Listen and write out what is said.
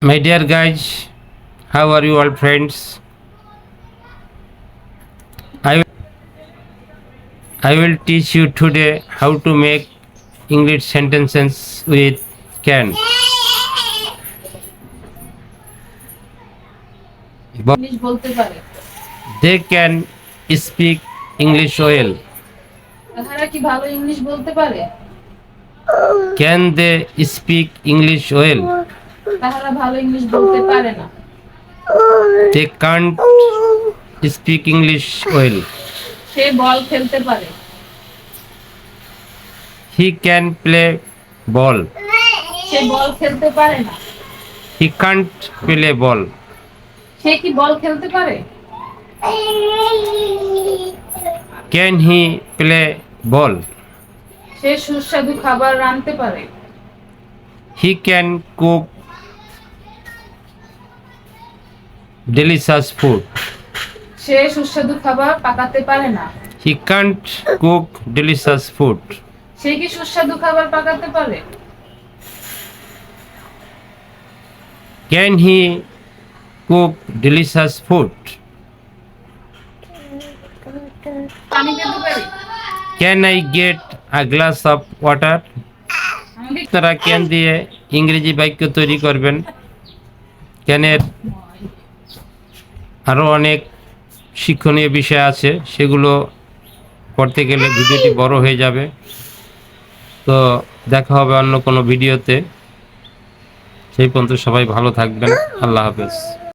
My dear guys, how are you all friends? I, I will teach you today how to make English sentences with can. English বলতে পারে। They can speak English well. তাহারা কি ভালো English বলতে পারে? Can they speak English well? তাহারা ভালো English বলতে পারে না। They can't speak English well. সে বল খেলতে পারে। He can play ball. সে বল খেলতে পারে না। He can't play ball. সে কি বল খেলতে পারে? Can he play ball? সে সুস্বাদু খাবার রাঁধতে পারে। He can cook delicious food. সে সুস্বাদু খাবার পাকাতে পারে না। He can't cook delicious food. সে কি সুস্বাদু খাবার পাকাতে পারে? Can he cook delicious food? পানি খেতে পারে? Can I get a glass of water? আমাকে আপনারা ক্যান দিয়ে ইংরেজি বাক্য তৈরি করবেন। ক্যানের আরও অনেক শিক্ষণীয় বিষয় আছে, সেগুলো করতে গেলে ভিডিওটি বড় হয়ে যাবে। তো দেখা হবে অন্য কোনো ভিডিওতে। সেই পর্যন্ত সবাই ভালো থাকবেন। আল্লাহ হাফেজ।